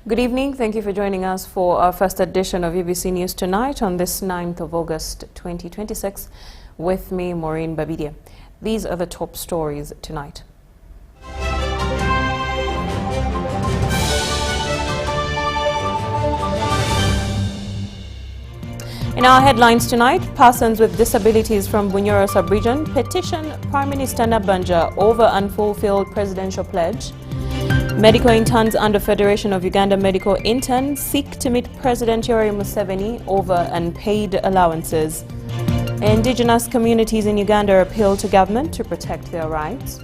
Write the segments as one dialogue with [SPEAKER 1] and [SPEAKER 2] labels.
[SPEAKER 1] Good evening. Thank you for joining us for our first edition of UBC News Tonight on this 9th of August 2026 with me, Moureen Babirye. These are the top stories tonight. In our headlines tonight, persons with disabilities from Bunyoro sub-region petition Prime Minister Nabanja over unfulfilled presidential pledge. Medical interns under Federation of Uganda Medical Interns seek to meet President Yoweri Museveni over unpaid allowances. Indigenous communities in Uganda appeal to government to protect their rights.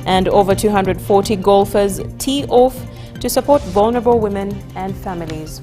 [SPEAKER 1] And over 240 golfers tee off to support vulnerable women and families.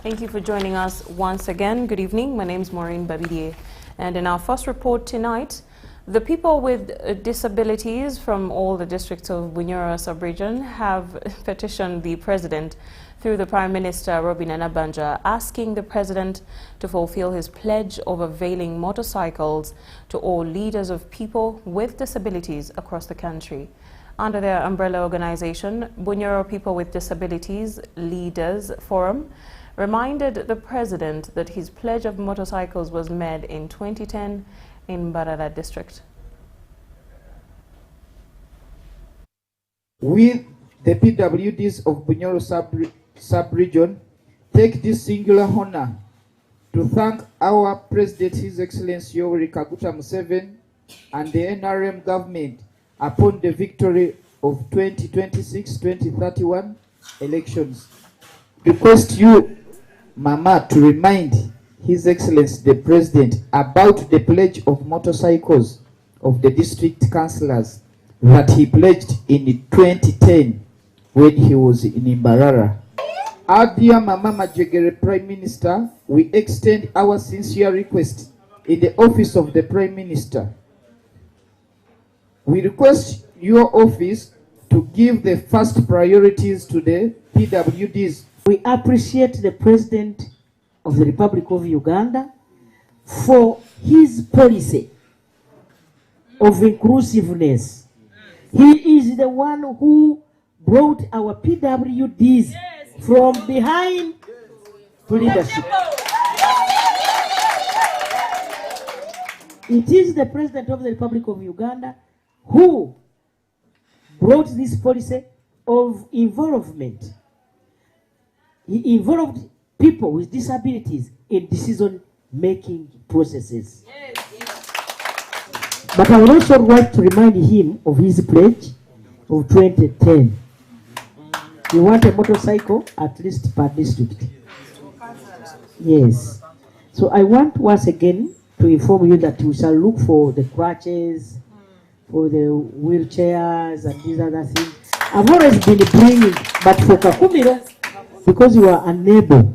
[SPEAKER 1] Thank you for joining us once again. Good evening. My name is Moureen Babirye. And in our first report tonight, the people with disabilities from all the districts of Bunyoro sub-region have petitioned the President through the Prime Minister Robin Nabanja, asking the President to fulfill his pledge of availing motorcycles to all leaders of people with disabilities across the country. Under their umbrella organization, Bunyoro People with Disabilities Leaders Forum reminded the President that his pledge of motorcycles was made in 2010 in Mbarara district.
[SPEAKER 2] We, the PWDs of Bunyoro sub-region, take this singular honor to thank our President, His Excellency Yoweri Kaguta Museveni, and the NRM government upon the victory of 2026-2031 elections. Request you, Mama, to remind His Excellency the President about the pledge of motorcycles of the district councillors that he pledged in 2010 when he was in Mbarara. Our dear Mama Majegere Prime Minister, we extend our sincere request in the office of the Prime Minister. We request your office to give the first priorities to the PWDs.
[SPEAKER 3] We appreciate the President of the Republic of Uganda for his policy of inclusiveness. He is the one who brought our PWDs from behind to leadership. It is the President of the Republic of Uganda who brought this policy of involvement. He involved people with disabilities in decision-making processes. Yes. But I would also like to remind him of his pledge of 2010. We want a motorcycle at least per district. Yes. So I want once again to inform you that we shall look for the crutches, for the wheelchairs and these other things. I've always been bringing, but for Kakumiro, because you are unable,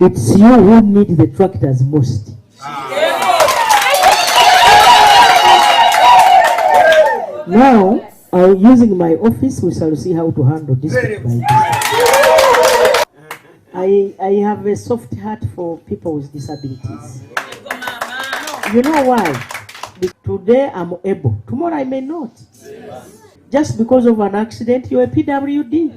[SPEAKER 3] it's you who need the tractors most. Now, using my office, we shall see how to handle district by district. I have a soft heart for people with disabilities. You know why? Today I'm able, tomorrow I may not. Just because of an accident, you're a PWD.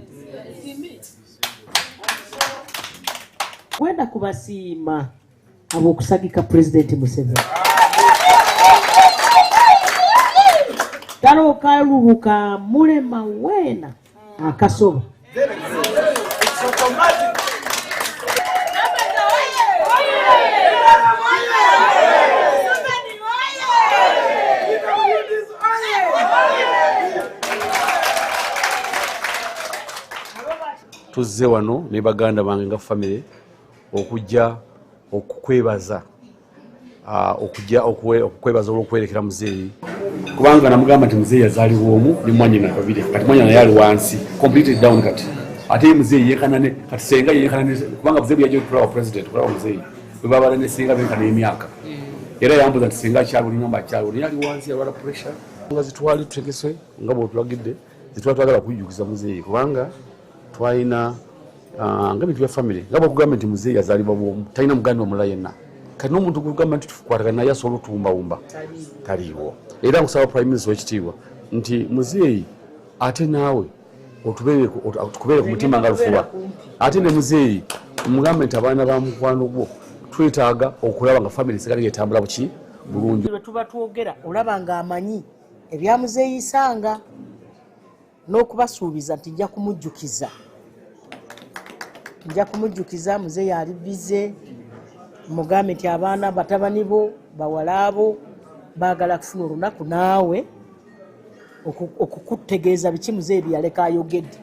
[SPEAKER 3] Kwenda kubasiima abokusagika President Museveni. Talo kalubuka mulema wena akasoba.
[SPEAKER 4] Tuzze wano ne baganda bange nga family okujja okukwebaza olw'okwerekera muzeeyi kubanga namugamba nti muzeeyi yazaalibwa omu ne mwanyina babiri kati mwanyina yali wansi completely down kati ate muzeeyi yeekanane kati senga yeekanane kubanga muzeeyi yajja okutwala president okulaba muzeeyi bwe babala ne senga beekana emyaka era yambuza nti senga akyali ngamba akyali yali wansi yalwala pressure nga zitwali tutegese nga bw'otulagidde zitwali twagala kujjukiza muzeeyi kubanga twalina nga bintu bya family nga bw'okugamba nti muzeeyi yazaalibwa bwomu talina muganda omulala yenna kati n'omuntu kugamba nti tukwatagana naye asobola otuwumbawumba taliiwo era nkusaba prime minister w'ekitiibwa nti muzeeyi ate naawe tukubeere ku mutima nga lufuba ate ne muzeeyi mugambe nti abaana ba mukwano gwo twetaaga okulaba nga family sigala yetambula buki bulungi
[SPEAKER 3] bwe tuba twogera olaba nga amanyi ebyamuzeeyisanga n'okubasuubiza nti nja kumujjukiza muzeeyi ali bize mugambe nti abaana batabani bo bawala abo baagala kufuna olunaku naawe okukutegeeza biki muzeeyi byaleka ayogedde.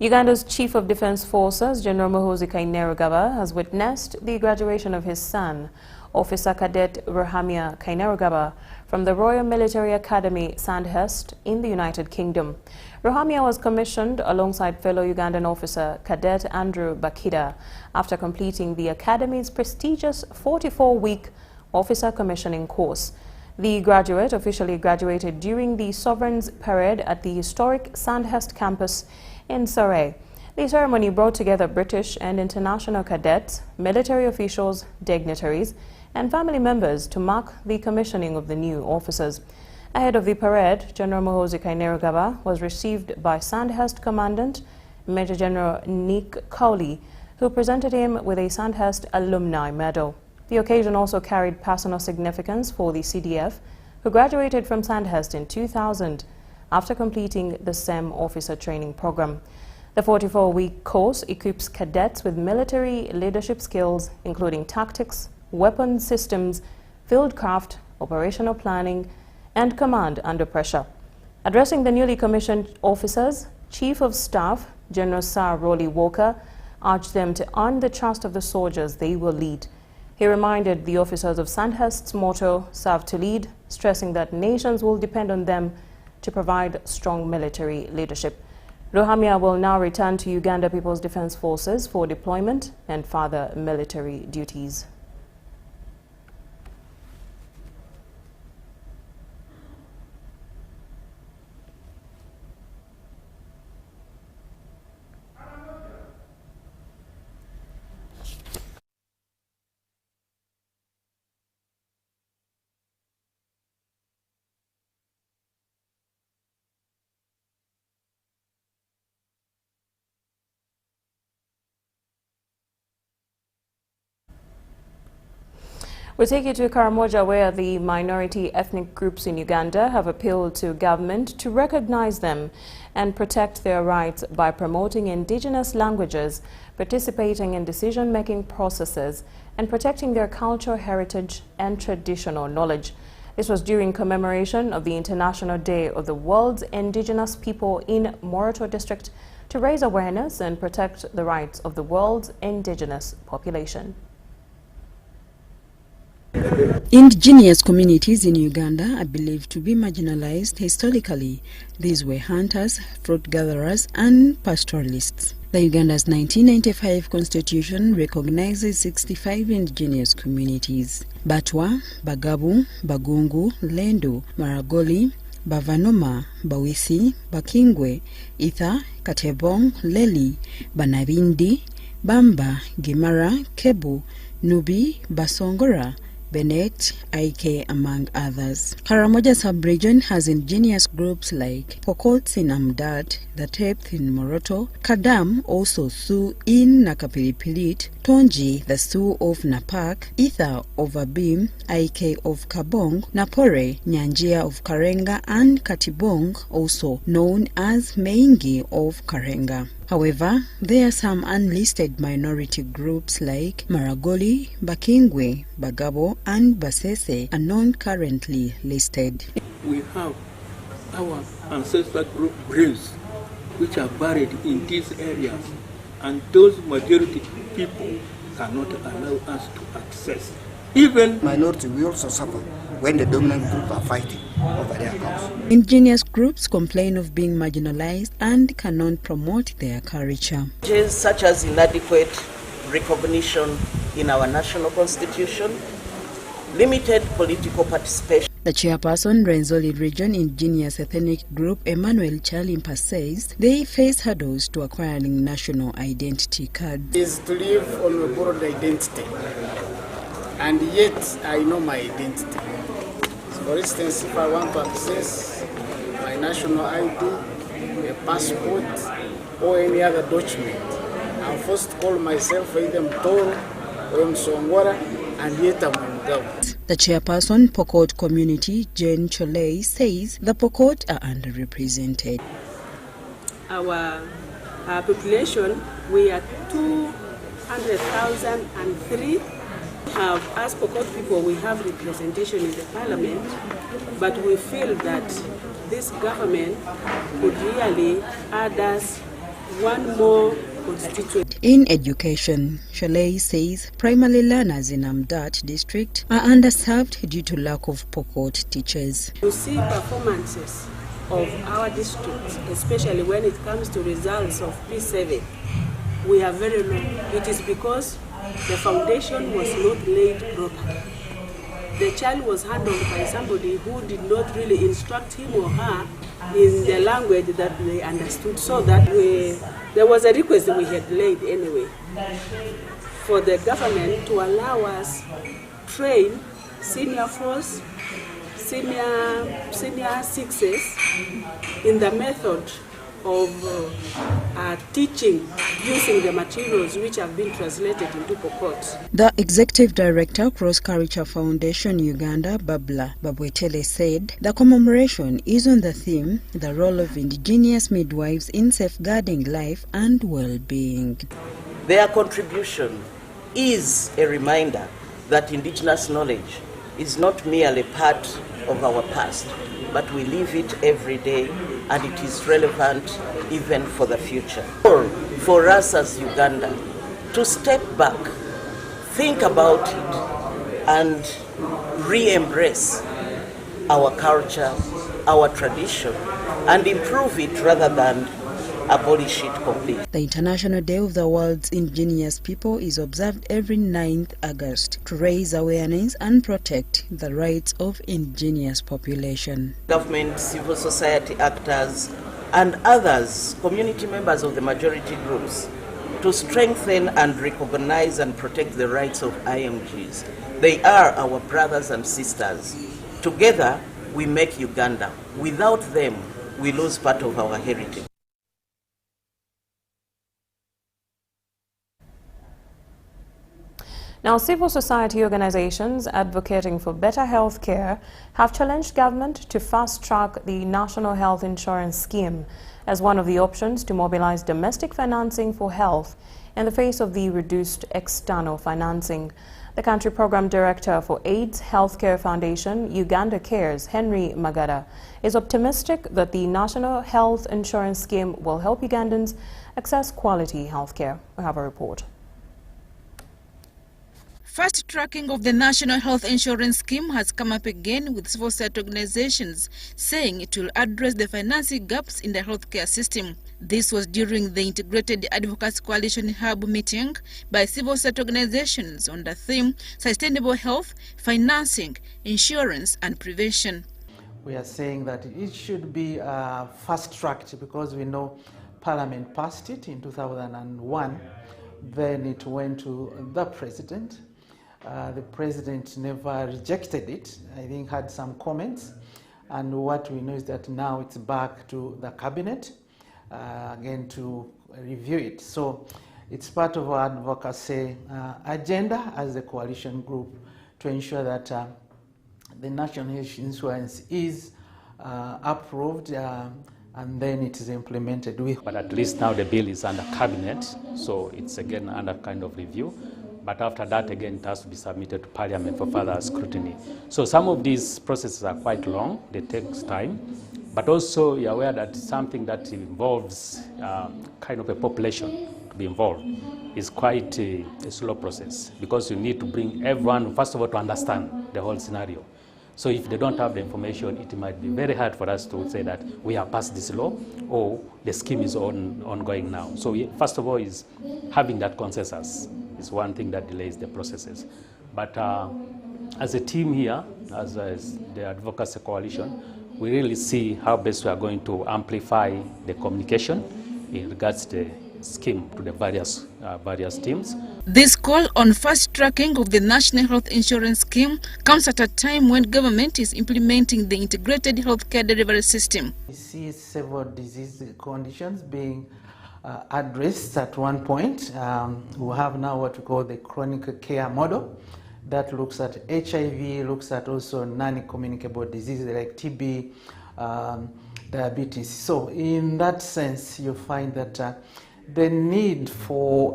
[SPEAKER 1] Uganda's Chief of Defense Forces, General Muhoozi Kainerugaba, has witnessed the graduation of his son, Officer Cadet Ruhamia Kainerugaba, from the Royal Military Academy, Sandhurst, in the United Kingdom. Ruhamia was commissioned alongside fellow Ugandan officer Cadet Andrew Bakida after completing the Academy's prestigious 44-week officer commissioning course. The graduate officially graduated during the Sovereign's Parade at the historic Sandhurst campus in Surrey. The ceremony brought together British and international cadets, military officials, dignitaries, and family members to mark the commissioning of the new officers. Ahead of the parade, General Muhoozi Kainerugaba was received by Sandhurst Commandant Major General Nick Cowley, who presented him with a Sandhurst Alumni Medal. The occasion also carried personal significance for the CDF, who graduated from Sandhurst in 2000 after completing the SEM officer training program. The 44-week course equips cadets with military leadership skills, including tactics, weapons systems, fieldcraft, operational planning, and command under pressure. Addressing the newly commissioned officers, Chief of Staff General Sir Rolly Walker urged them to earn the trust of the soldiers they will lead. He reminded the officers of Sandhurst's motto, "Serve to lead," stressing that nations will depend on them to provide strong military leadership. Ruhamia will now return to Uganda People's Defence Forces for deployment and further military duties. We'll take you to Karamoja, where the minority ethnic groups in Uganda have appealed to government to recognize them and protect their rights by promoting indigenous languages, participating in decision-making processes, and protecting their cultural heritage and traditional knowledge. This was during commemoration of the International Day of the World's Indigenous People in Moureen District to raise awareness and protect the rights of the world's indigenous population.
[SPEAKER 5] Indigenous communities in Uganda are believed to be marginalized historically. These were hunters, fruit gatherers, and pastoralists. The Uganda's 1995 constitution recognizes 65 indigenous communities: Batwa, Bagabu, Bagungu, Lendo, Maragoli, Bavanoma, Bawisi, Bakingwe, Itha, Katebong, Leli, Banabindi, Bamba, Gimara, Kebu, Nubi, Basongora, Benet, IK, among others. Karamoja sub-region has indigenous groups like Pokots in Amdat, the Tepth in Moroto, Kadam, also Sioux in Nakapilipilit, Tonji, the Sioux of Napak, Itha of Abim, IK of Kabong, Napore, Nyanjia of Karenga, and Katibong, also known as Maingi of Karenga. However, there are some unlisted minority groups like Maragoli, Bakingwe, Bagabo, and Basese are not currently listed.
[SPEAKER 6] We have our ancestral group graves which are buried in these areas, and those majority people cannot allow us to access. Even
[SPEAKER 7] minority, we also suffer when the dominant group are fighting over their house.
[SPEAKER 5] Indigenous groups complain of being marginalized and cannot promote their culture.
[SPEAKER 8] Such as inadequate recognition in our national constitution, limited political participation.
[SPEAKER 5] The chairperson, Renzoli Region Indigenous Ethnic Group, Emmanuel Chalimpa, says they face hurdles to acquiring national identity cards.
[SPEAKER 9] Is to live on a borrowed identity, and yet I know my identity. For instance, if I want to access my national ID, a passport, or any other document, I'm forced to call myself either Mtoro or Msongwara, and yet I'm in doubt.
[SPEAKER 5] The chairperson, Pokot Community, Jane Cholei, says the Pokot are underrepresented.
[SPEAKER 10] Our population, we are 200,003. As Pokot people, we have representation in the parliament, but we feel that this government could really add us one more constituent.
[SPEAKER 5] In education, Cholei says primary learners in Amdat district are underserved due to lack of Pokot teachers.
[SPEAKER 10] You see performances of our district, especially when it comes to results of P7, we are very low. It is because the foundation was not laid properly. The child was handled by somebody who did not really instruct him or her in the language that they understood, so that there was a request that we had laid anyway for the government to allow us train senior fours, senior sixes in the method of teaching using the materials which have been translated into Pokot.
[SPEAKER 5] The Executive Director, Cross Culture Foundation Uganda, Babla Babwetele, said the commemoration is on the theme, the role of indigenous midwives in safeguarding life and well-being.
[SPEAKER 8] Their contribution is a reminder that indigenous knowledge is not merely part of our past, but we live it every day, and it is relevant even for the future. For us as Uganda to step back, think about it, and re-embrace our culture, our tradition, and improve it rather than abolish it completely.
[SPEAKER 5] The International Day of the World's Indigenous People is observed every 9th August to raise awareness and protect the rights of indigenous population.
[SPEAKER 8] Government, civil society actors, and others, community members of the majority groups, to strengthen and recognize and protect the rights of IMGs. They are our brothers and sisters. Together, we make Uganda. Without them, we lose part of our heritage.
[SPEAKER 1] Now, civil society organizations advocating for better health care have challenged government to fast-track the National Health Insurance Scheme as one of the options to mobilize domestic financing for health in the face of the reduced external financing. The country program director for AIDS Healthcare Foundation, Uganda Cares, Henry Magada, is optimistic that the National Health Insurance Scheme will help Ugandans access quality health care. We have a report.
[SPEAKER 11] Fast tracking of the National Health Insurance Scheme has come up again, with civil society organizations saying it will address the financing gaps in the healthcare system. This was during the Integrated Advocacy Coalition Hub meeting by civil society organizations on the theme Sustainable Health, Financing, Insurance and Prevention.
[SPEAKER 12] we are saying that it should be fast-tracked because we know Parliament passed it in 2001. Then it went to the President. The President never rejected it. I think had some comments. And what we know is that now it's back to the Cabinet again to review it. So it's part of our advocacy agenda as a coalition group to ensure that the national health insurance is approved and then it is implemented.
[SPEAKER 13] But at least now the bill is under Cabinet, so it's again under kind of review. But after that, again, it has to be submitted to Parliament for further scrutiny. So some of these processes are quite long, they take time. But also you're aware that something that involves kind of a population to be involved is quite a slow process because you need to bring everyone, first of all, to understand the whole scenario. So if they don't have the information, it might be very hard for us to say that we have passed this law or the scheme is ongoing now. So first of all is having that consensus is one thing that delays the processes. But as a team here, as the Advocacy Coalition, we really see how best we are going to amplify the communication in regards to the scheme to the various teams.
[SPEAKER 11] This call on fast-tracking of the National Health Insurance Scheme comes at a time when government is implementing the integrated healthcare delivery system.
[SPEAKER 12] We see several disease conditions being addressed at one point. We have now what we call the chronic care model that looks at HIV, looks at also non-communicable diseases like TB, diabetes. So in that sense, you find that the need for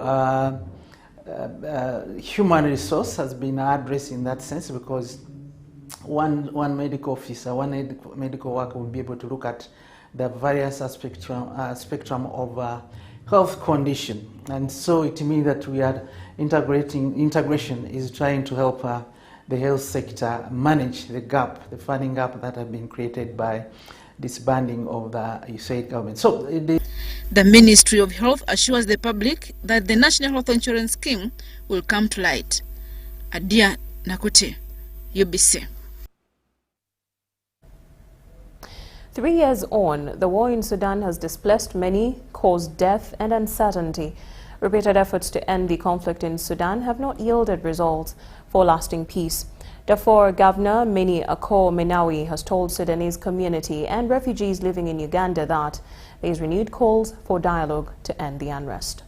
[SPEAKER 12] human resource has been addressed in that sense because one medical officer, one medical worker will be able to look at the various spectrum of health condition. And so it means that we are integration is trying to help the health sector manage the gap, the funding gap that have been created by disbanding of the USAID government. So
[SPEAKER 11] the Ministry of Health assures the public that the National Health Insurance Scheme will come to light. Adia Nakute, UBC.
[SPEAKER 1] 3 years on, the war in Sudan has displaced many, caused death and uncertainty. Repeated efforts to end the conflict in Sudan have not yielded results for lasting peace. Darfur Governor Mini Akor Menawi has told Sudanese community and refugees living in Uganda that there is renewed calls for dialogue to end the unrest.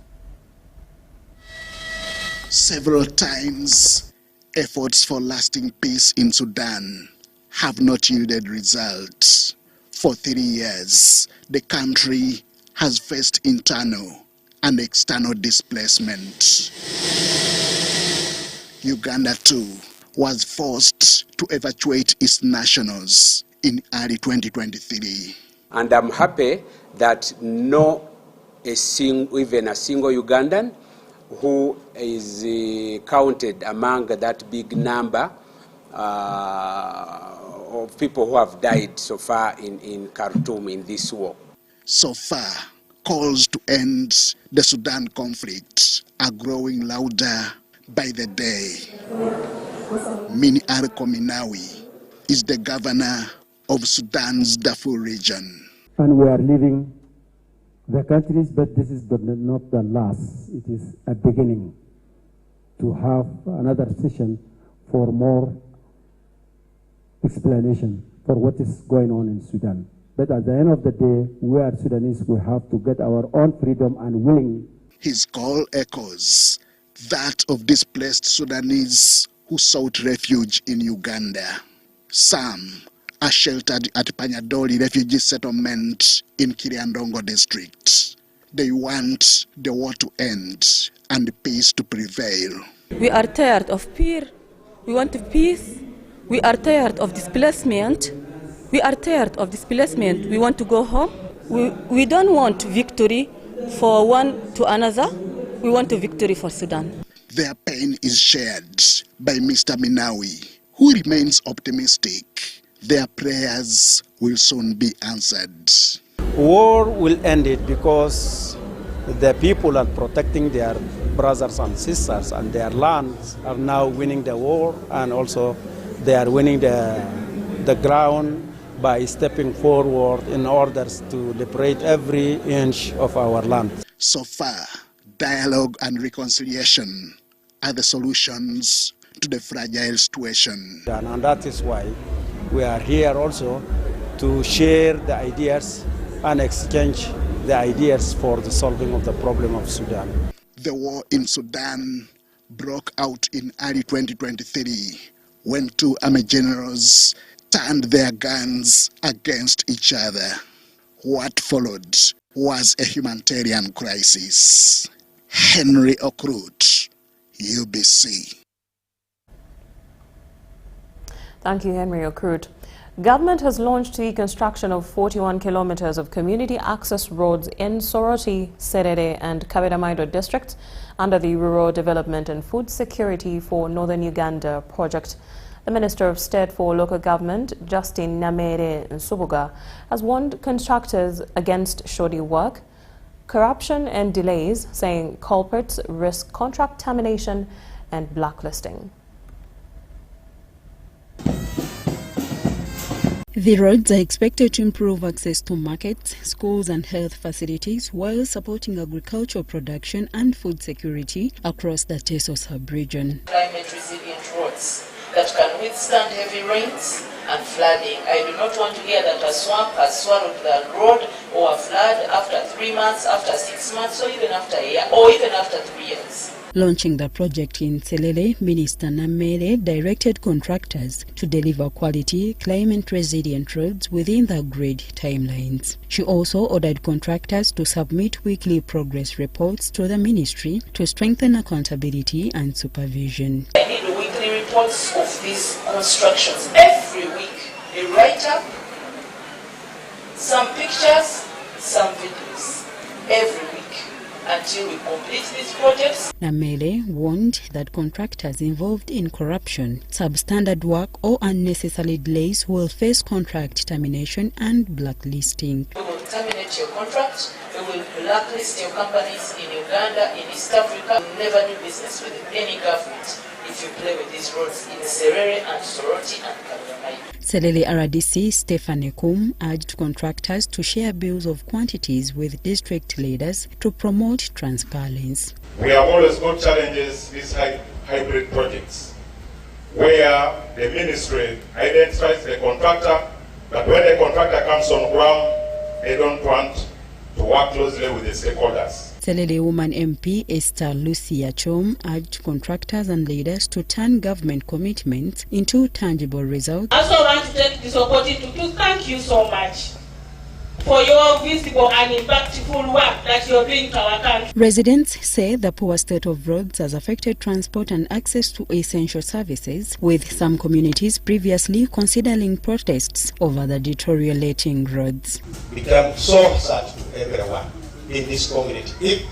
[SPEAKER 14] Several times, efforts for lasting peace in Sudan have not yielded results. For 3 years, the country has faced internal and external displacement. Uganda, too, was forced to evacuate its nationals in early 2023.
[SPEAKER 15] And I'm happy that even a single Ugandan who is counted among that big number of people who have died so far in Khartoum in this war.
[SPEAKER 14] So far, calls to end the Sudan conflict are growing louder by the day. Mini Menawi is the governor of Sudan's Darfur region.
[SPEAKER 16] And we are leaving the countries, but this is not the last. It is a beginning to have another session for more explanation for what is going on in Sudan. But at the end of the day, we are Sudanese, we have to get our own freedom and willing.
[SPEAKER 14] His call echoes that of displaced Sudanese who sought refuge in Uganda. Some are sheltered at Panyadoli refugee settlement in Kiriandongo district. They want the war to end and peace to prevail.
[SPEAKER 17] We are tired of fear. We want peace. We are tired of displacement. We are tired of displacement. We want to go home. We don't want victory for one to another. We want a victory for Sudan.
[SPEAKER 14] Their pain is shared by Mr. Menawi, who remains optimistic. Their prayers will soon be answered.
[SPEAKER 18] War will end it because the people are protecting their brothers and sisters, and their lands are now winning the war, and also they are winning the ground by stepping forward in order to liberate every inch of our land.
[SPEAKER 14] So far, dialogue and reconciliation are the solutions to the fragile situation.
[SPEAKER 18] And that is why we are here also to share the ideas and exchange the ideas for the solving of the problem of Sudan.
[SPEAKER 14] The war in Sudan broke out in early 2023 when two army generals turned their guns against each other. What followed was a humanitarian crisis. Henry Okrut, UBC.
[SPEAKER 1] Thank you, Henry Okrut. Government has launched the construction of 41 kilometers of community access roads in Soroti, Serere and Kaberamaido districts under the Rural Development and Food Security for Northern Uganda project. The Minister of State for Local Government, Justin Namere Nsubuga, has warned contractors against shoddy work, corruption and delays, saying culprits risk contract termination and blacklisting.
[SPEAKER 5] The roads are expected to improve access to markets, schools and health facilities while supporting agricultural production and food security across the Teso sub-region.
[SPEAKER 19] Climate resilient roads that can withstand heavy rains and flooding. I do not want to hear that a swamp has swallowed the road or a flood after 3 months, after 6 months, or even after a year, or even after 3 years.
[SPEAKER 5] Launching the project in Selele, Minister Namere directed contractors to deliver quality, climate-resilient roads within the agreed timelines. She also ordered contractors to submit weekly progress reports to the ministry to strengthen accountability and supervision.
[SPEAKER 19] I need weekly reports of these constructions every week. A write-up, some pictures, some videos, every week, until we complete these projects.
[SPEAKER 5] Namele warned that contractors involved in corruption, substandard work or unnecessary delays will face contract termination and blacklisting.
[SPEAKER 19] We will terminate your contract, we will blacklist your companies in Uganda, in East Africa. We will never do business with any government if you play with these roads in Serere and Soroti and Kaberamaido.
[SPEAKER 5] Selele RDC Stephanie Kum urged contractors to share bills of quantities with district leaders to promote transparency.
[SPEAKER 20] We have always got challenges, these hybrid projects, where the ministry identifies the contractor, but when the contractor comes on ground, they don't want to work closely with the stakeholders.
[SPEAKER 5] Selele Woman MP Esther Lucia Chom urged contractors and leaders to turn government commitments into tangible results.
[SPEAKER 21] I also want to take this opportunity to thank you so much for your visible and impactful work that you're doing to our country.
[SPEAKER 5] Residents say the poor state of roads has affected transport and access to essential services, with some communities previously considering protests over the deteriorating roads.
[SPEAKER 22] Become so sad to everyone in this community. If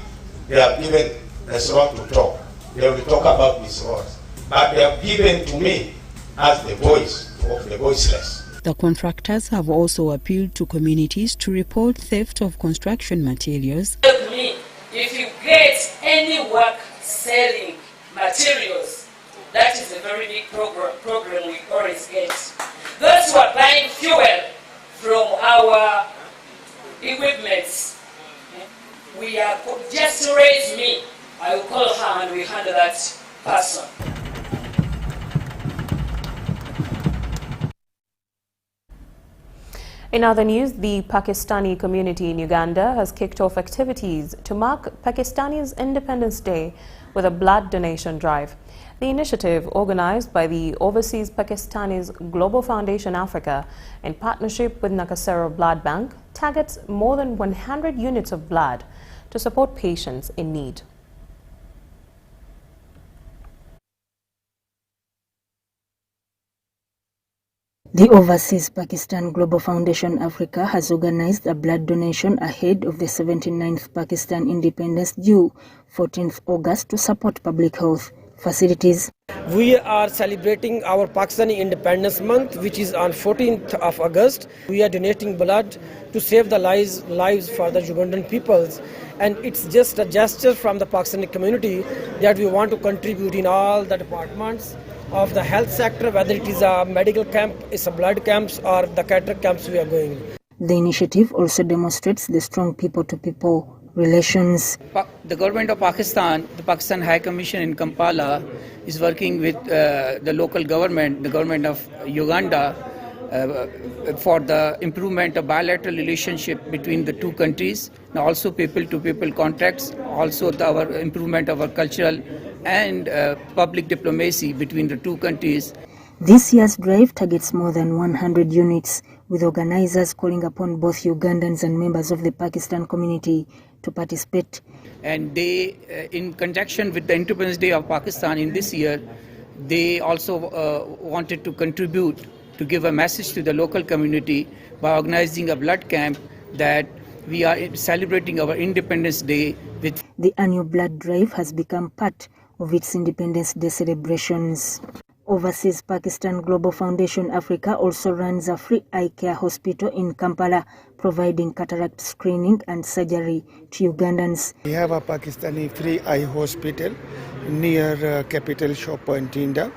[SPEAKER 22] they have given us road to talk, they will talk about these roads. But they have given to me as the voice of the voiceless.
[SPEAKER 5] The contractors have also appealed to communities to report theft of construction materials.
[SPEAKER 21] Help me, if you get any work selling materials, that is a very big problem we always get. Those who are buying fuel from our equipments, we are just raise me. I will call her and we handle that person.
[SPEAKER 1] In other news, the Pakistani community in Uganda has kicked off activities to mark Pakistani's Independence Day with a blood donation drive. The initiative, organized by the Overseas Pakistanis Global Foundation Africa in partnership with Nakasero Blood Bank, targets more than 100 units of blood to support patients in need.
[SPEAKER 23] The Overseas Pakistan Global Foundation Africa has organized a blood donation ahead of the 79th Pakistan Independence due 14th August to support public health facilities.
[SPEAKER 24] We are celebrating our Pakistani Independence Month, which is on 14th of August. We are donating blood to save the lives for the Ugandan peoples. And it's just a gesture from the Pakistani community that we want to contribute in all the departments of the health sector, whether it is a medical camp, it's a blood camps, or the cataract camps we are going.
[SPEAKER 23] The initiative also demonstrates the strong people-to-people relations.
[SPEAKER 2] The government of Pakistan, the Pakistan High Commission in Kampala, is working with the local government, the government of Uganda, for the improvement of bilateral relationship between the two countries, and also people-to-people contacts, also our improvement of our cultural and public diplomacy between the two countries.
[SPEAKER 23] This year's drive targets more than 100 units, with organizers calling upon both Ugandans and members of the Pakistan community to participate.
[SPEAKER 2] And they, in conjunction with the Independence Day of Pakistan in this year, they also wanted to contribute to give a message to the local community by organizing a blood camp that we are celebrating our Independence Day with.
[SPEAKER 23] The annual blood drive has become part of its Independence Day celebrations. Overseas Pakistan Global Foundation Africa also runs a free eye care hospital in Kampala, providing cataract screening and surgery to Ugandans.
[SPEAKER 3] We have a Pakistani free eye hospital near capital Shopper in Tinda.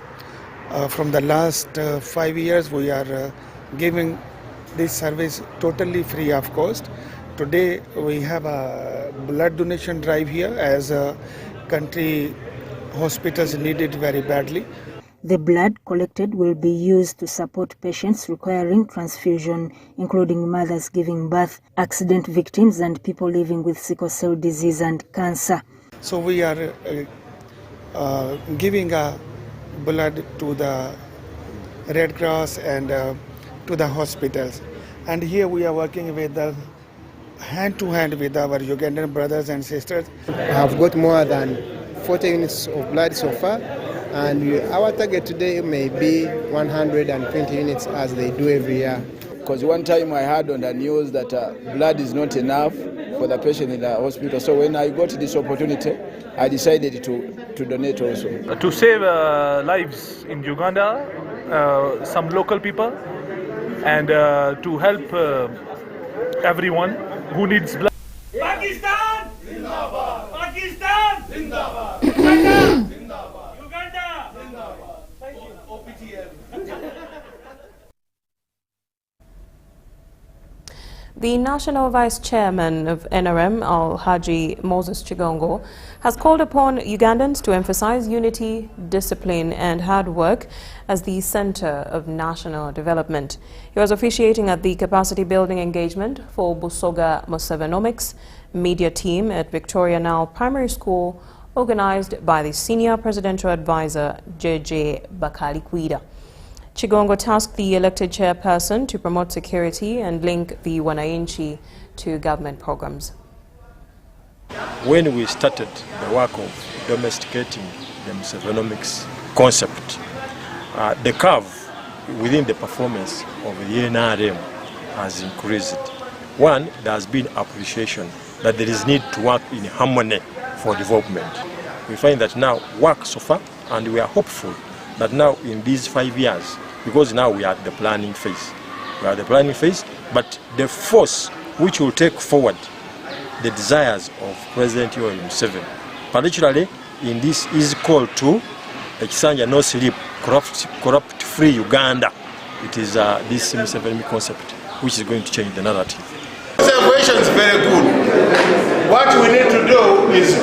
[SPEAKER 3] From the last 5 years, we are giving this service totally free of cost. Today, we have a blood donation drive here as country hospitals need it very badly.
[SPEAKER 23] The blood collected will be used to support patients requiring transfusion, including mothers giving birth, accident victims, and people living with sickle cell disease and cancer.
[SPEAKER 3] So we are giving blood to the Red Cross and to the hospitals. And here we are working with hand to hand with our Ugandan brothers and sisters.
[SPEAKER 4] I have got more than 40 units of blood so far. And our target today may be 120 units as they do every year.
[SPEAKER 6] Because one time I heard on the news that blood is not enough for the patient in the hospital. So when I got this opportunity, I decided to donate also.
[SPEAKER 25] To save lives in Uganda, some local people, and to help everyone who needs blood.
[SPEAKER 26] Pakistan! Zindabad! Pakistan! Zindabad! Zindabad!
[SPEAKER 1] The National Vice Chairman of NRM, Al-Haji Moses Chigongo, has called upon Ugandans to emphasize unity, discipline and hard work as the center of national development. He was officiating at the capacity building engagement for Busoga Musevenomics media team at Victoria Now Primary School, organized by the Senior Presidential Advisor J.J. Bakalikwida. Chigongo tasked the elected chairperson to promote security and link the Wananchi to government programs.
[SPEAKER 27] When we started the work of domesticating the Musevenomics concept, the curve within the performance of the NRM has increased. One, there has been appreciation that there is need to work in harmony for development. We find that now work so far, and we are hopeful that now in these 5 years, because now we are at the planning phase. We are at the planning phase, but the force which will take forward the desires of President Yoweri Museveni, particularly in this is called to Ekisanja No Sleep, corrupt-free Uganda. It is this Museveni concept which is going to change the narrative.
[SPEAKER 22] Observation is very good. What we need to do is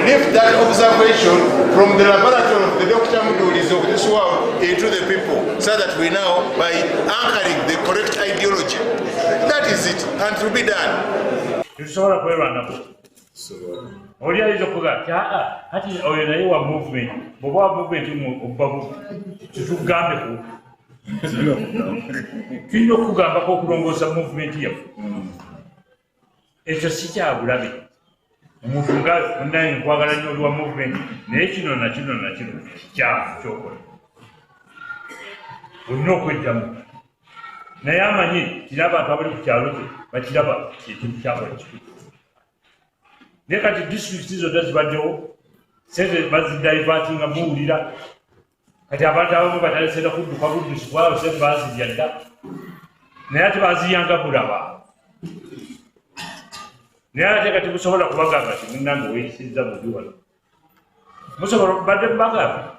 [SPEAKER 22] lift that observation from the laboratory of the Dr. Mudulis of this world into the people, so that we now, by anchoring the correct ideology, that is it, and to be done.
[SPEAKER 26] Ekyo si kya bulabe. Omuntu nga naye nkwagala nnyo olwa movement naye kino na kino kyavu kyokola. Olina okweddamu. Naye amanyi kiri abantu abali ku kyalo kye bakiraba ekintu kyakola kikulu. Naye kati disitulikiti zonna zibaddewo sente bazidaivatinga muwulira. Kati abantu abamu batalesera kudduka buddusi kubanga sente bazirya dda. Naye ate baziyanga bulaba. Naye ate kati musobola kubagamba nti munnange weeyisizza bubi wano. Musobola okubadde mubagamba.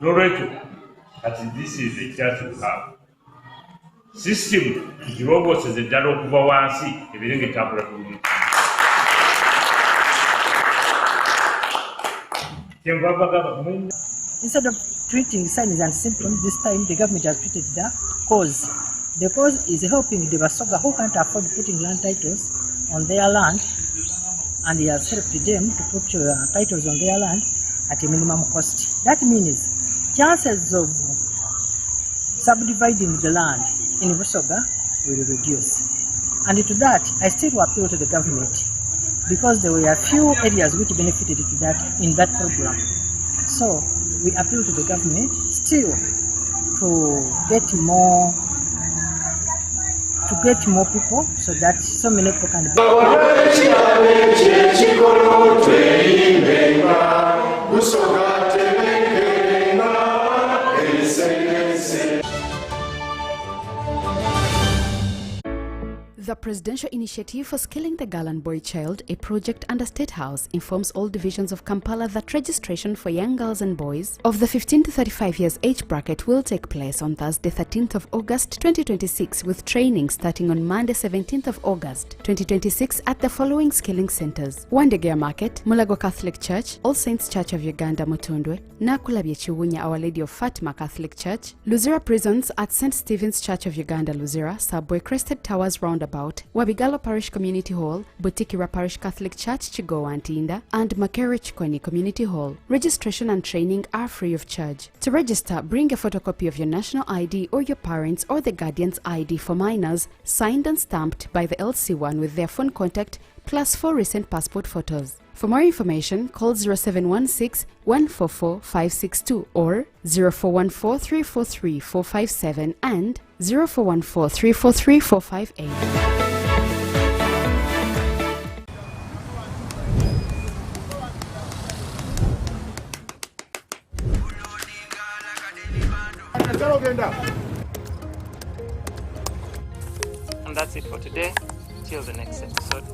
[SPEAKER 26] N'olwekyo kati this is a chance to have. System girogooseze ddala okuva wansi ebirenge tambula bulungi.
[SPEAKER 7] Instead of treating signs and symptoms, this time the government has treated the cause. The cause is helping the Basoga who can't afford putting land titles on their land, and he has helped them to put titles on their land at a minimum cost. That means chances of subdividing the land in Basoga will reduce. And to that, I still appeal to the government, because there were a few areas which benefited to that in that program. So we appeal to the government still to get more people, so that so many people can
[SPEAKER 8] The Presidential Initiative for Skilling the Girl and Boy Child, a project under State House, informs all divisions of Kampala that registration for young girls and boys of the 15 to 35 years age bracket will take place on Thursday 13th of August 2026, with training starting on Monday 17th of August 2026 at the following skilling centers: Wandegea Market, Mulago Catholic Church, All Saints Church of Uganda Mutundwe, Nakulabye Chiwunya Our Lady of Fatima Catholic Church, Luzira Prisons at St. Stephen's Church of Uganda Luzira, Subway Crested Towers Roundabout, Wabigalo Parish Community Hall, Butikira Parish Catholic Church Chigowa Ntinda, and Makere Chikweni Community Hall. Registration and training are free of charge. To register, bring a photocopy of your national ID or your parents' or the guardian's ID for minors, signed and stamped by the LC1 with their phone contact, plus 4 recent passport photos. For more information, call 0716 144 562 or 0414 343 457 and 0414 343 458.
[SPEAKER 9] And that's it for today. Till the next episode.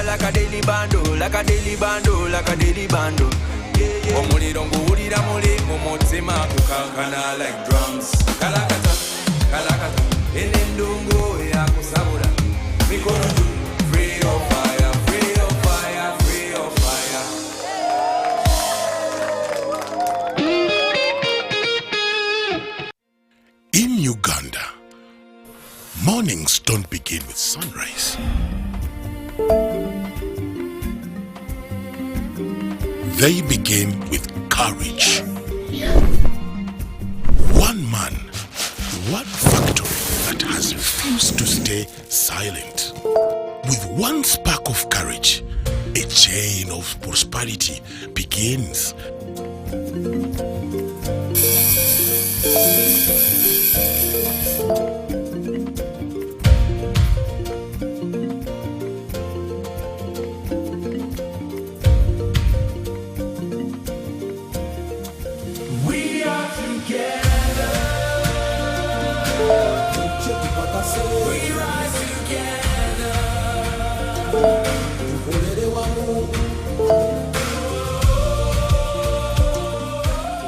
[SPEAKER 10] Like a daily bando, like a daily bando, like a daily bando. Omuliro nguwulira muli mu mutima gukankana like drums. Kalakata, kalakata, enendungu yakusabula. Mikono juu, free of fire, free of fire, free of fire.
[SPEAKER 11] In Uganda, mornings don't begin with sunrise. They begin with courage. One man, one factory that has refused to stay silent. With one spark of courage, a chain of prosperity begins.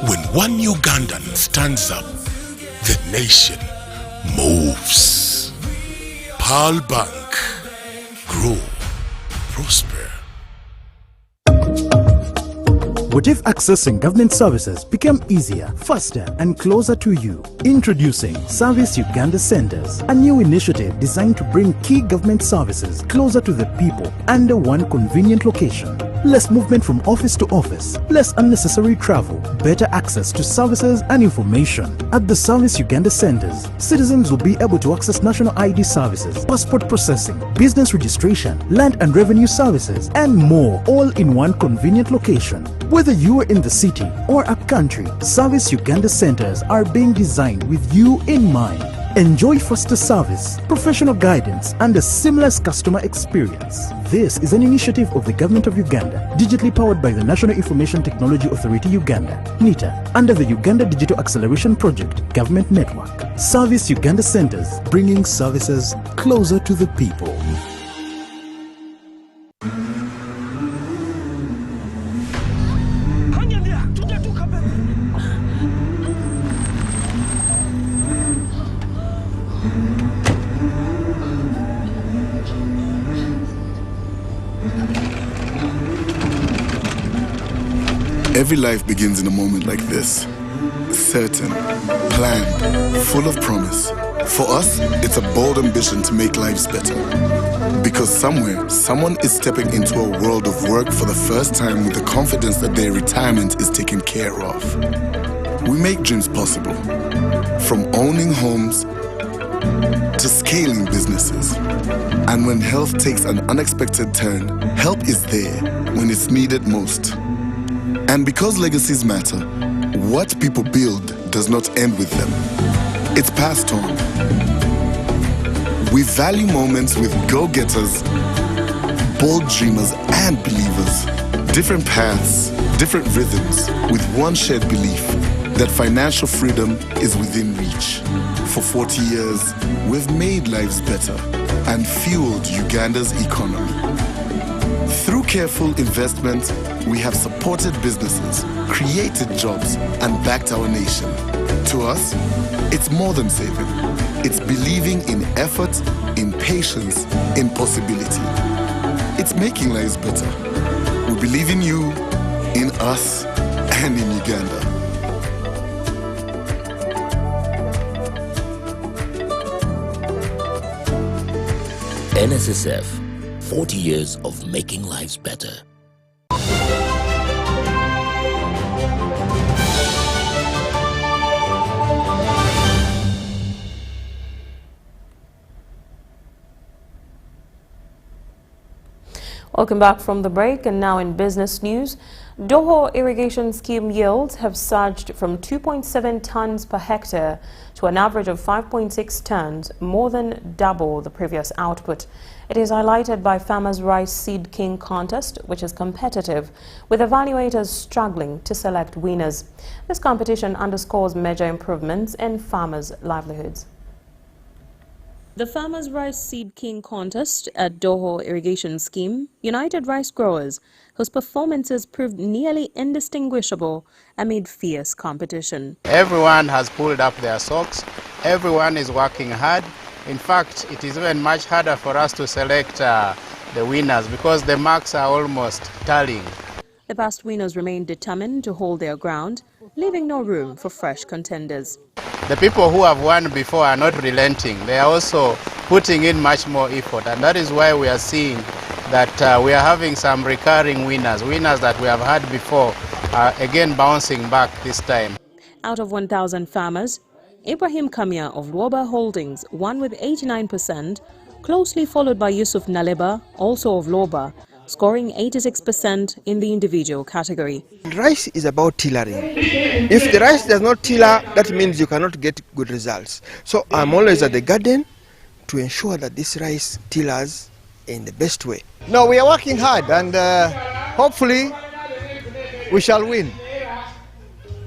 [SPEAKER 11] When one Ugandan stands up, the nation moves. Pearl Bank. Grow. Prosper.
[SPEAKER 12] What if accessing government services became easier, faster, and closer to you? Introducing Service Uganda Centers, a new initiative designed to bring key government services closer to the people under one convenient location. Less movement from office to office, less unnecessary travel, better access to services and information. At the Service Uganda Centers, citizens will be able to access national ID services, passport processing, business registration, land and revenue services, and more, all in one convenient location. Whether you are in the city or upcountry, Service Uganda Centers are being designed with you in mind. Enjoy faster service, professional guidance, and a seamless customer experience. This is an initiative of the Government of Uganda, digitally powered by the National Information Technology Authority Uganda, NITA, under the Uganda Digital Acceleration Project Government Network. Service Uganda Centers, bringing services closer to the people.
[SPEAKER 13] Every life begins in a moment like this. Certain, planned, full of promise. For us, it's a bold ambition to make lives better. Because somewhere, someone is stepping into a world of work for the first time with the confidence that their retirement is taken care of. We make dreams possible. From owning homes to scaling businesses. And when health takes an unexpected turn, help is there when it's needed most. And because legacies matter, what people build does not end with them. It's passed on. We value moments with go-getters, bold dreamers, and believers. Different paths, different rhythms, with one shared belief that financial freedom is within reach. For 40 years, we've made lives better and fueled Uganda's economy. Through careful investment, we have supported businesses, created jobs, and backed our nation. To us, it's more than saving. It's believing in effort, in patience, in possibility. It's making lives better. We believe in you, in us, and in Uganda.
[SPEAKER 14] NSSF, 40 years of making lives better.
[SPEAKER 1] Welcome back from the break, and now in business news. Doho irrigation scheme yields have surged from 2.7 tons per hectare to an average of 5.6 tons, more than double the previous output. It is highlighted by Farmers' Rice Seed King contest, which is competitive, with evaluators struggling to select winners. This competition underscores major improvements in farmers' livelihoods. The Farmers' Rice Seed King contest at Doho Irrigation Scheme united rice growers whose performances proved nearly indistinguishable amid fierce competition.
[SPEAKER 15] Everyone has pulled up their socks. Everyone is working hard. In fact, it is even much harder for us to select the winners because the marks are almost tallying.
[SPEAKER 1] The past winners remain determined to hold their ground, leaving no room for fresh contenders.
[SPEAKER 15] The people who have won before are not relenting. They are also putting in much more effort, and that is why we are seeing that we are having some recurring winners that we have had before, again bouncing back this time.
[SPEAKER 1] Out of 1,000 farmers, Ibrahim Kamia of Luoba Holdings won with 89%, closely followed by Yusuf Naleba, also of Luoba, scoring 86% in the individual category.
[SPEAKER 16] Rice is about tillering. If the rice does not tiller, that means you cannot get good results. So I'm always at the garden to ensure that this rice tillers in the best way.
[SPEAKER 17] No, we are working hard, and hopefully we shall win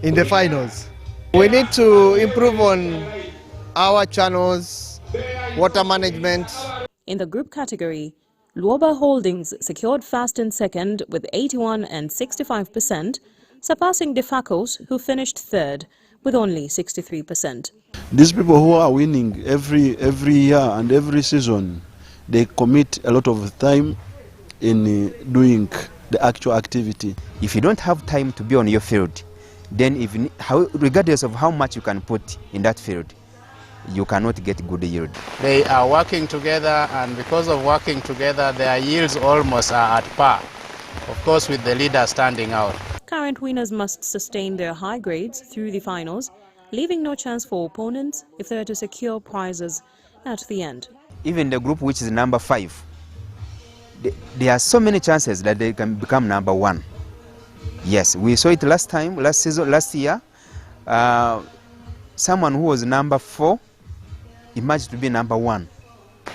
[SPEAKER 17] in the finals. We need to improve on our channels, water management.
[SPEAKER 1] In the group category, Luoba Holdings secured first and second with 81 and 65%, surpassing Defacos, who finished third with only 63%.
[SPEAKER 18] These people who are winning every year and every season, they commit a lot of time in doing the actual activity.
[SPEAKER 19] If you don't have time to be on your field, then regardless of how much you can put in that field, you cannot get good yield.
[SPEAKER 15] They are working together, and because of working together, their yields almost are at par, of course with the leader standing out.
[SPEAKER 1] Current winners must sustain their high grades through the finals, leaving no chance for opponents if they are to secure prizes at the end.
[SPEAKER 19] Even the group which is number 5, there are so many chances that they can become number 1. Yes, we saw it last year. Someone who was number 4 emerged to be number 1.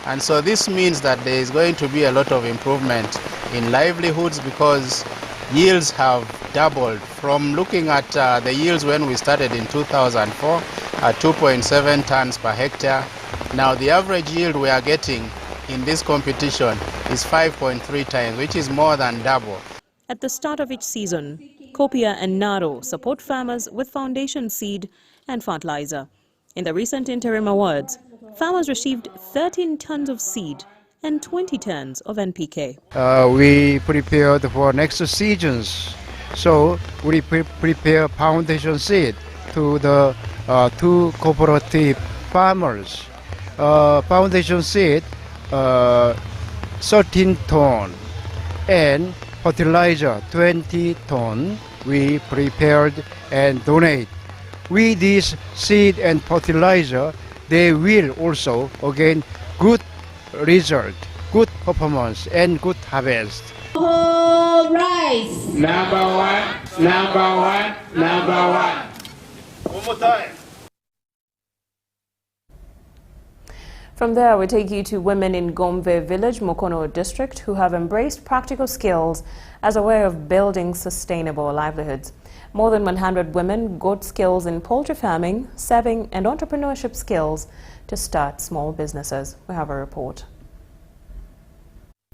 [SPEAKER 15] And so this means that there is going to be a lot of improvement in livelihoods because yields have doubled. From looking at the yields when we started in 2004 at 2.7 tons per hectare, now the average yield we are getting in this competition is 5.3 times, which is more than double.
[SPEAKER 1] At the start of each season, Kopia and Naro support farmers with foundation seed and fertilizer. In the recent interim awards, farmers received 13 tons of seed and 20 tons of NPK.
[SPEAKER 2] We prepared for next seasons, so we prepare foundation seed to the two cooperative farmers. Foundation seed 13 ton and fertilizer 20 ton we prepared and donate. With this seed and fertilizer, they will also again good result, good performance and good harvest.
[SPEAKER 3] All rise.
[SPEAKER 10] Number 1, number 1, number 1. One more time.
[SPEAKER 1] From there, we take you to women in Gombe village, Mukono district, who have embraced practical skills as a way of building sustainable livelihoods. More than 100 women got skills in poultry farming, saving and entrepreneurship skills to start small businesses. We have a report.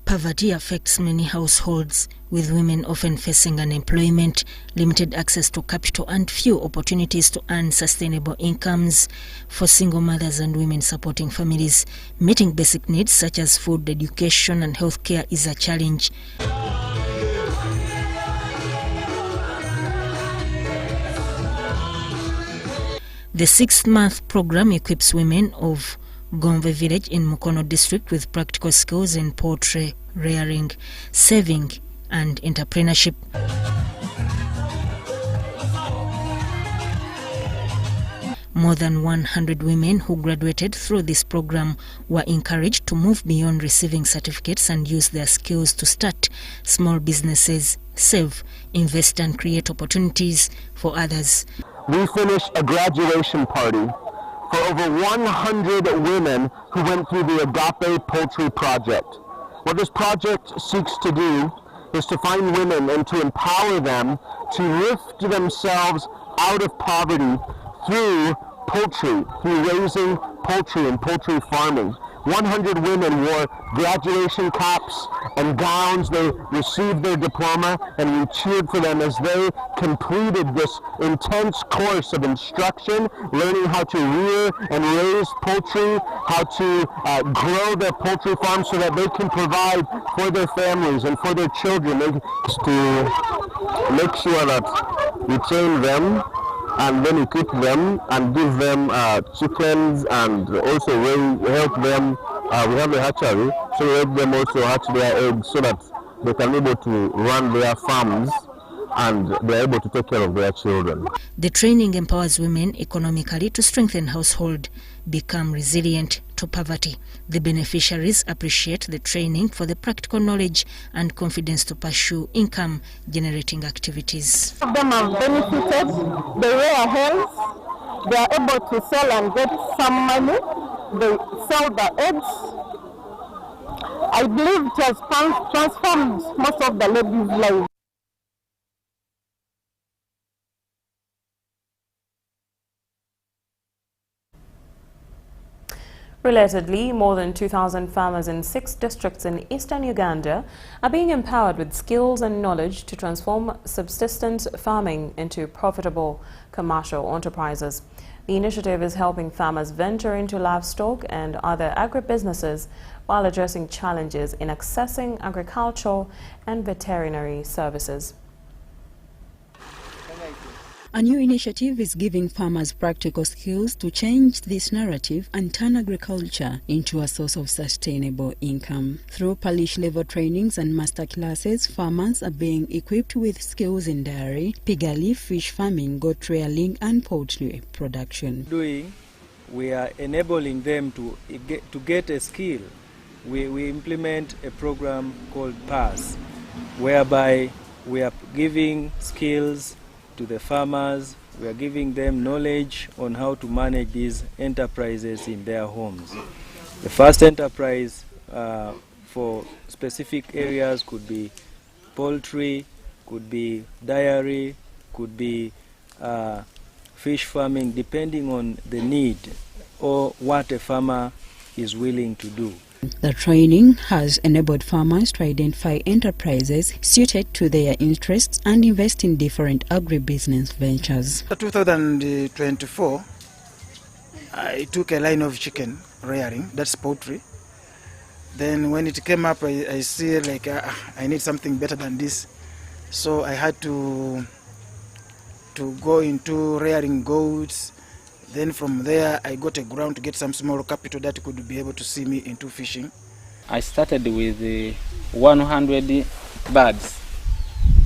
[SPEAKER 5] Poverty affects many households, with women often facing unemployment, limited access to capital and few opportunities to earn sustainable incomes. For single mothers and women supporting families, meeting basic needs such as food, education and healthcare is a challenge. The 6-month program equips women of Gombe village in Mukono district with practical skills in poultry rearing, saving and entrepreneurship. More than 100 women who graduated through this program were encouraged to move beyond receiving certificates and use their skills to start small businesses, save, invest and create opportunities for others.
[SPEAKER 20] We finished a graduation party for over 100 women who went through the Agape Poultry Project. What this project seeks to do is to find women and to empower them to lift themselves out of poverty through poultry, through raising poultry and poultry farming. 100 women wore graduation caps and gowns. They received their diploma and we cheered for them as they completed this intense course of instruction, learning how to rear and raise poultry, how to grow their poultry farms so that they can provide for their families and for their children. To make sure that we train them and then equip them and give them chickens and also help them. We have a hatchery, so we help them also hatch their eggs so that they can be able to run their farms and they're able to take care of their children.
[SPEAKER 5] The training empowers women economically to strengthen household, become resilient to poverty. The beneficiaries appreciate the training for the practical knowledge and confidence to pursue income-generating activities.
[SPEAKER 21] Some of them have benefited, they wear health, they are able to sell and get some money, they sell the eggs. I believe it has transformed most of the ladies' lives.
[SPEAKER 1] Relatedly, more than 2,000 farmers in 6 districts in eastern Uganda are being empowered with skills and knowledge to transform subsistence farming into profitable commercial enterprises. The initiative is helping farmers venture into livestock and other agribusinesses while addressing challenges in accessing agricultural and veterinary services.
[SPEAKER 23] A new initiative is giving farmers practical skills to change this narrative and turn agriculture into a source of sustainable income. Through parish-level trainings and master classes, farmers are being equipped with skills in dairy, piggery, fish farming, goat rearing and poultry production.
[SPEAKER 24] We are enabling them to get a skill. We implement a program called PASS, whereby we are giving skills to the farmers We are giving them knowledge on how to manage these enterprises in their homes. The first enterprise for specific areas could be poultry, could be dairy, could be fish farming, depending on the need or what a farmer is willing to do.
[SPEAKER 23] The training has enabled farmers to identify enterprises suited to their interests and invest in different agribusiness ventures.
[SPEAKER 4] In 2024, I took a line of chicken rearing, that's poultry. Then when it came up, I see like I need something better than this. So I had to go into rearing goats. Then from there, I got a ground to get some small capital that could be able to see me into fishing.
[SPEAKER 6] I started with 100 birds,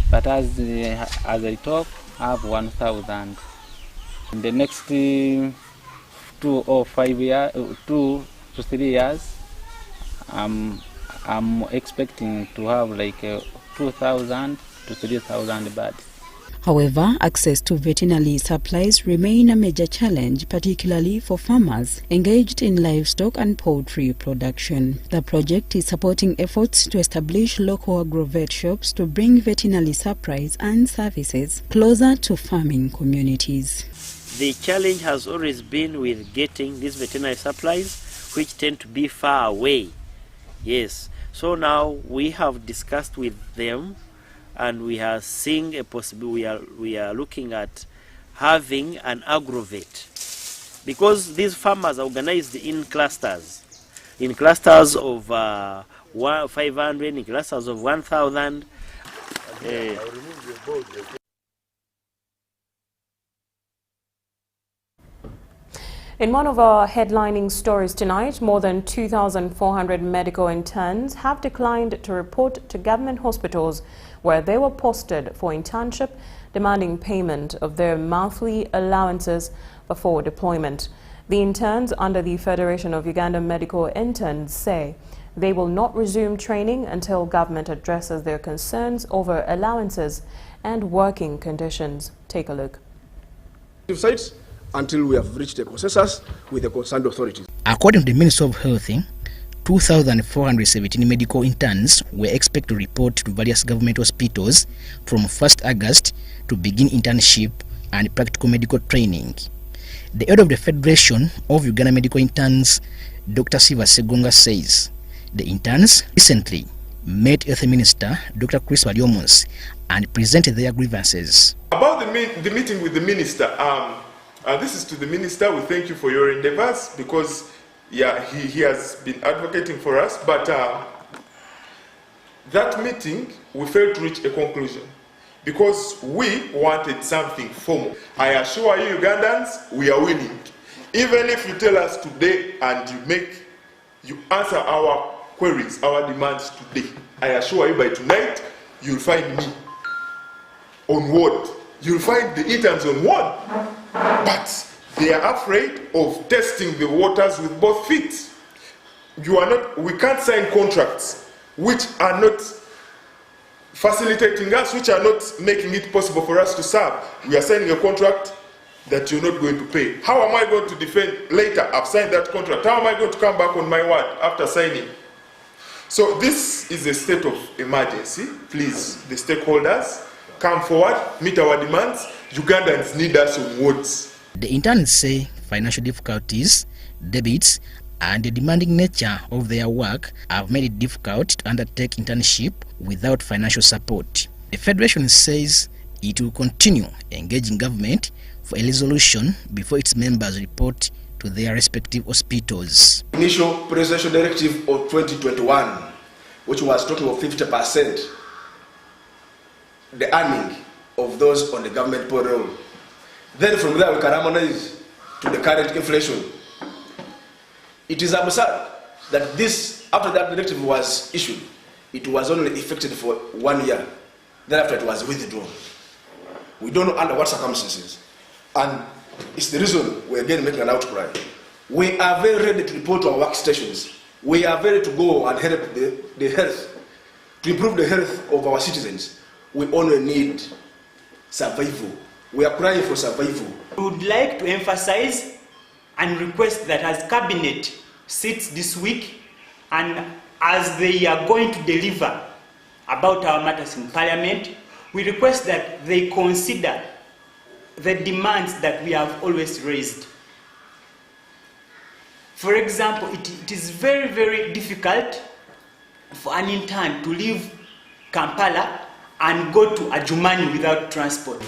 [SPEAKER 6] but as I talk, I have 1,000. In the next 2 to 3 years, I'm expecting to have like 2,000 to 3,000 birds.
[SPEAKER 23] However, access to veterinary supplies remain a major challenge, particularly for farmers engaged in livestock and poultry production. The project is supporting efforts to establish local agrovet shops to bring veterinary supplies and services closer to farming communities.
[SPEAKER 7] The challenge has always been with getting these veterinary supplies, which tend to be far away. Yes, so now we have discussed with them, and we are seeing a possibility. We are looking at having an agrovet, because these farmers are organized in clusters of 500, in clusters of 1,000.
[SPEAKER 1] In one of our headlining stories tonight, more than 2,400 medical interns have declined to report to government hospitals where they were posted for internship, demanding payment of their monthly allowances before deployment. The interns under the Federation of Uganda Medical Interns say they will not resume training until government addresses their concerns over allowances and working conditions. Take a look.
[SPEAKER 22] Sites until we have reached a consensus with the concerned authorities.
[SPEAKER 25] According to the Minister of Health, 2,417 medical interns were expected to report to various government hospitals from 1st August to begin internship and practical medical training. The head of the Federation of Uganda Medical Interns, Dr. Siva Segonga, says the interns recently met Health Minister Dr. Chris Waliomons and presented their grievances.
[SPEAKER 26] About the meeting with the minister, this is to the minister. We thank you for your endeavors, because yeah, he has been advocating for us, but that meeting we failed to reach a conclusion because we wanted something formal. I assure you Ugandans, we are willing. Even if you tell us today and you answer our queries, our demands today, I assure you by tonight you'll find me on ward. You'll find the interns on ward. But they are afraid of testing the waters with both feet. We can't sign contracts which are not facilitating us, which are not making it possible for us to serve. We are signing a contract that you're not going to pay. How am I going to defend later? I've signed that contract. How am I going to come back on my word after signing? So this is a state of emergency. Please, the stakeholders, come forward, meet our demands. Ugandans need us on wards.
[SPEAKER 25] The interns say financial difficulties, debits, and the demanding nature of their work have made it difficult to undertake internship without financial support. The Federation says it will continue engaging government for a resolution before its members report to their respective hospitals.
[SPEAKER 22] Initial presidential directive of 2021, which was talking of 50%, the earning of those on the government payroll. Then from there we can harmonize to the current inflation. It is absurd that this, after that directive was issued, it was only effective for 1 year. Thereafter it was withdrawn. We don't know under what circumstances. And it's the reason we're again making an outcry. We are very ready to report to our workstations. We are ready to go and help the health, to improve the health of our citizens. We only need survival We are crying for survival.
[SPEAKER 8] We would like to emphasize and request that as Cabinet sits this week and as they are going to deliver about our matters in Parliament, we request that they consider the demands that we have always raised. For example, it is very, very difficult for an intern to leave Kampala and go to Adjumani without transport.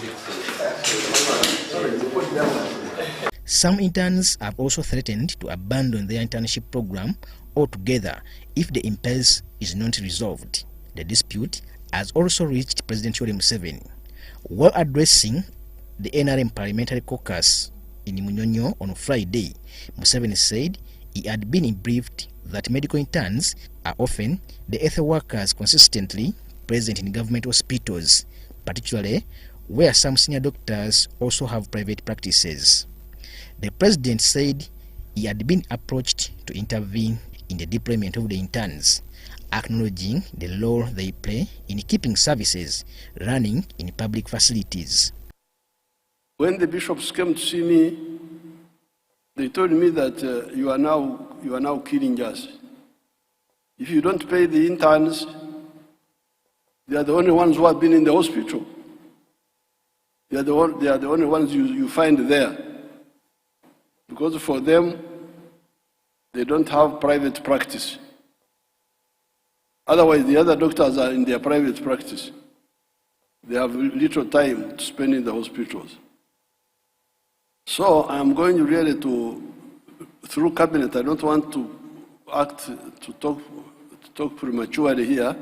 [SPEAKER 25] Some interns have also threatened to abandon their internship program altogether if the impasse is not resolved. The dispute has also reached President Yoweri Museveni. While addressing the NRM Parliamentary Caucus in Munyonyo on Friday, Museveni said he had been briefed that medical interns are often the health workers consistently present in government hospitals, particularly where some senior doctors also have private practices. The president said he had been approached to intervene in the deployment of the interns, acknowledging the role they play in keeping services running in public facilities.
[SPEAKER 9] When the bishops came to see me, they told me that you are now killing us. If you don't pay the interns, they are the only ones who have been in the hospital. They are the only ones you find there. Because for them, they don't have private practice. Otherwise, the other doctors are in their private practice. They have little time to spend in the hospitals. So I'm going really through cabinet, I don't want to talk prematurely here,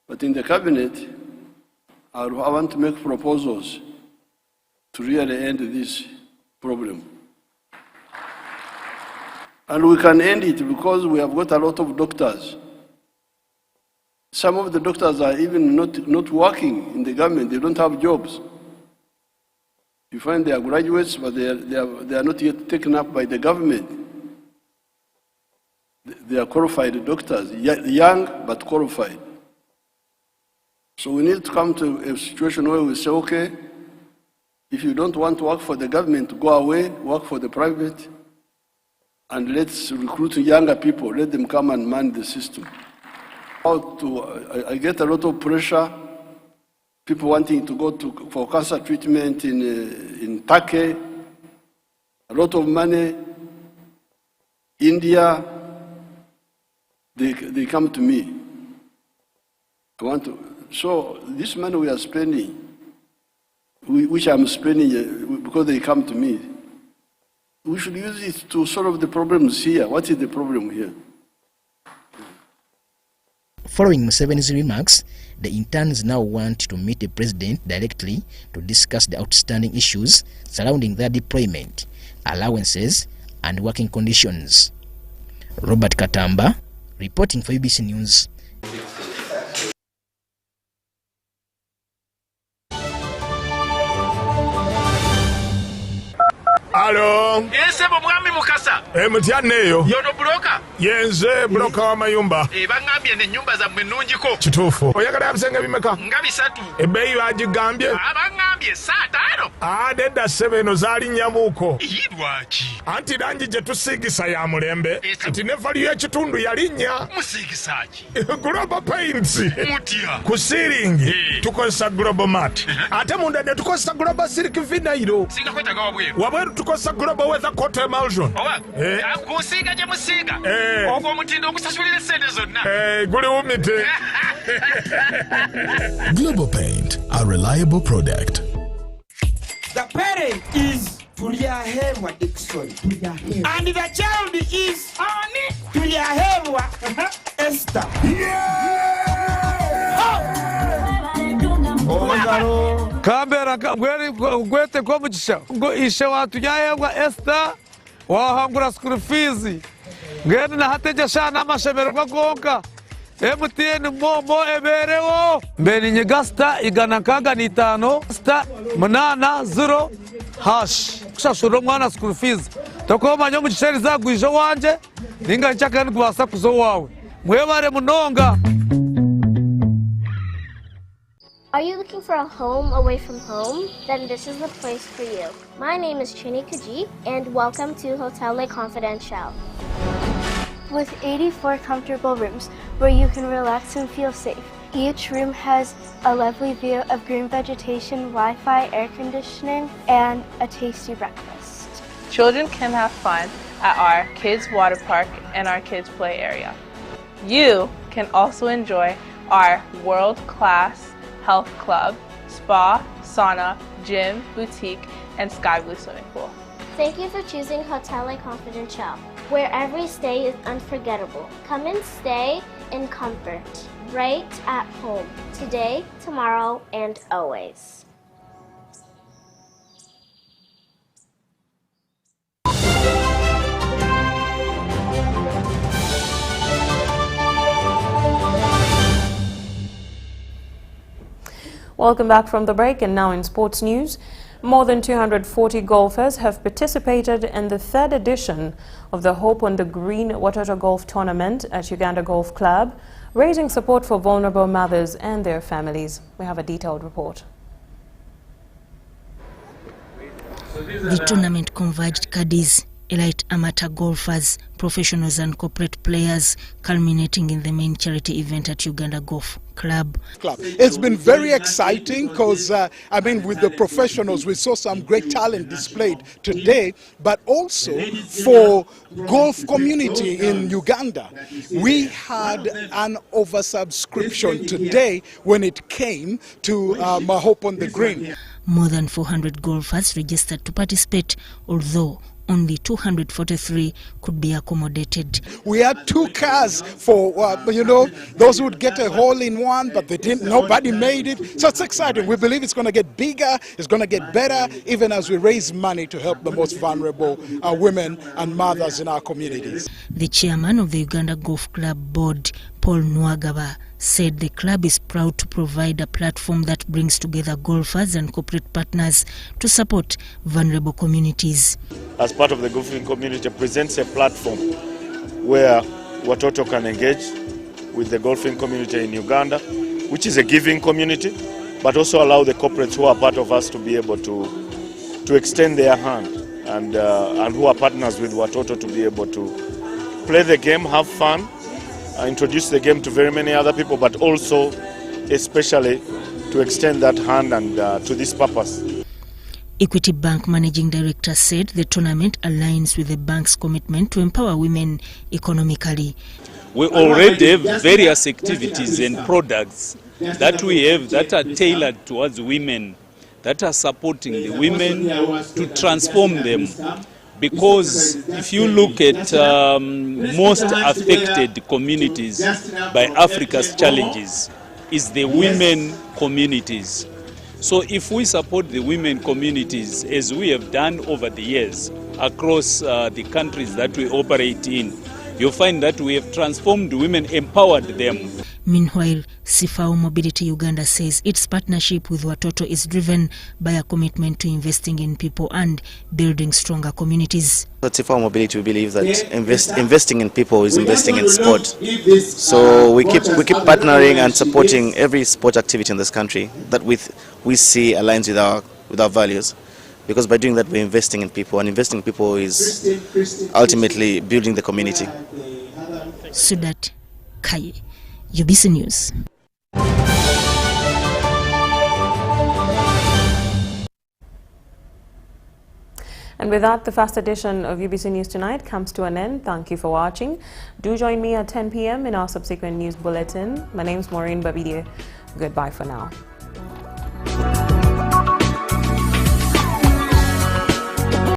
[SPEAKER 9] but in the cabinet, I want to make proposals to really end this problem. And we can end it because we have got a lot of doctors. Some of the doctors are even not working in the government, they don't have jobs. You find they are graduates, but they are not yet taken up by the government. They are qualified doctors, young but qualified. So we need to come to a situation where we say, okay, if you don't want to work for the government, go away, work for the private, and let's recruit younger people, let them come and man the system. I get a lot of pressure, people wanting to go for cancer treatment in Turkey, a lot of money, India, they come to me. So this money we are spending, which I'm spending because they come to me, we should use it to solve the problems here. What is the problem here?
[SPEAKER 25] Following Museveni's remarks, the interns now want to meet the president directly to discuss the outstanding issues surrounding their deployment, allowances, and working conditions. Robert Katamba, reporting for UBC News.
[SPEAKER 11] Hello.
[SPEAKER 12] Yes, Mwami Mukasa.
[SPEAKER 11] Mutyaneyo.
[SPEAKER 12] Yono broka.
[SPEAKER 11] Yenze broka wa mayumba.
[SPEAKER 12] Bangambye ne nyumba za mwenunjiko.
[SPEAKER 11] Kituufu. Oyagala bisenge bimeka?
[SPEAKER 12] Nga bisatu.
[SPEAKER 11] Ebeeyi bagigambye?
[SPEAKER 12] Bangambye saa 5.
[SPEAKER 11] Dedda ssebe eno zaali nnyamuuko.
[SPEAKER 12] Lwaki?
[SPEAKER 11] Anti langi gye tusiigisa ya mulembe. Anti ne value y'ekitundu yalinnya.
[SPEAKER 12] Musiigisa ki?
[SPEAKER 11] Global Paints.
[SPEAKER 12] Mutya.
[SPEAKER 11] Ku siiringi tukozesa Global Mat. Ate munda ne tukozesa Global Silk Vinyl.
[SPEAKER 12] Singa kwetaga wabweru.
[SPEAKER 11] Wabweru tukozesa Global Weather Coat Emulsion.
[SPEAKER 12] Kusiiga gye musiiga. Ogwo omutindo okusasulira sente zonna.
[SPEAKER 11] Guli wumite.
[SPEAKER 13] Global Paint, a reliable product.
[SPEAKER 14] The parent is Tuliahewa Dixon. And the child is Tuliahewa Esther.
[SPEAKER 27] Kambera gwete kwa mugisha ngo ishe watuyayewa Esther wahangura school fees ngene na hateja shana amashemero bagonka MTN momo eberewo mbeni nyigasta igana kaga ni 5 sta 8 0 kushashura mwana school fees takoma nyo mugisheri zagwije wanje ninga nchaka ngwasa kuzo wawe mwebare munonga.
[SPEAKER 2] Are you looking for a home away from home? Then this is the place for you. My name is Chini Kaji, and welcome to Hotel Le Confidential.
[SPEAKER 3] With 84 comfortable rooms where you can relax and feel safe. Each room has a lovely view of green vegetation, Wi-Fi, air conditioning, and a tasty breakfast.
[SPEAKER 15] Children can have fun at our kids' water park and our kids' play area. You can also enjoy our world-class health club, spa, sauna, gym, boutique, and sky blue swimming pool.
[SPEAKER 2] Thank you for choosing Hotel Le Confidential, where every stay is unforgettable. Come and stay in comfort, right at home, today, tomorrow, and always.
[SPEAKER 1] Welcome back from the break, and now in sports news. More than 240 golfers have participated in the third edition of the Hope on the Green Watoto Golf Tournament at Uganda Golf Club, raising support for vulnerable mothers and their families. We have a detailed report.
[SPEAKER 5] The tournament converged caddies, elite amateur golfers, professionals and corporate players, culminating in the main charity event at Uganda Golf Club.
[SPEAKER 16] It's been very exciting because, with the professionals, we saw some great talent displayed today, but also for golf community in Uganda. We had an oversubscription today when it came to Hope on the Green.
[SPEAKER 5] More than 400 golfers registered to participate, although only 243 could be accommodated.
[SPEAKER 16] We had 2 cars for, those who would get a hole in one, but they didn't. Nobody made it. So it's exciting. We believe it's going to get bigger, it's going to get better, even as we raise money to help the most vulnerable women and mothers in our communities.
[SPEAKER 5] The chairman of the Uganda Golf Club Board, Paul Nwagaba, said the club is proud to provide a platform that brings together golfers and corporate partners to support vulnerable communities.
[SPEAKER 17] As part of the golfing community, presents a platform where Watoto can engage with the golfing community in Uganda, which is a giving community, but also allow the corporates who are part of us to be able to extend their hand and who are partners with Watoto to be able to play the game, have fun, introduce the game to very many other people, but also especially to extend that hand and to this purpose.
[SPEAKER 5] Equity Bank Managing Director said the tournament aligns with the bank's commitment to empower women economically.
[SPEAKER 18] We already have various activities and products that we have that are tailored towards women, that are supporting the women to transform them. Because if you look at most affected communities by Africa's challenges, is the women communities. So if we support the women communities, as we have done over the years across the countries that we operate in, you'll find that we have transformed women, empowered them.
[SPEAKER 5] Meanwhile, Sifao Mobility Uganda says its partnership with Watoto is driven by a commitment to investing in people and building stronger communities.
[SPEAKER 19] At Sifao Mobility, we believe that investing in people is investing in sport. So we keep partnering and supporting every sport activity in this country that we see aligns with our values. Because by doing that, we're investing in people, and investing in people is ultimately building the community.
[SPEAKER 5] Sudat Kaye, UBC News.
[SPEAKER 1] And with that, the first edition of UBC News Tonight comes to an end. Thank you for watching. Do join me at 10 p.m. in our subsequent news bulletin. My name is Moureen Babirye. Goodbye for now.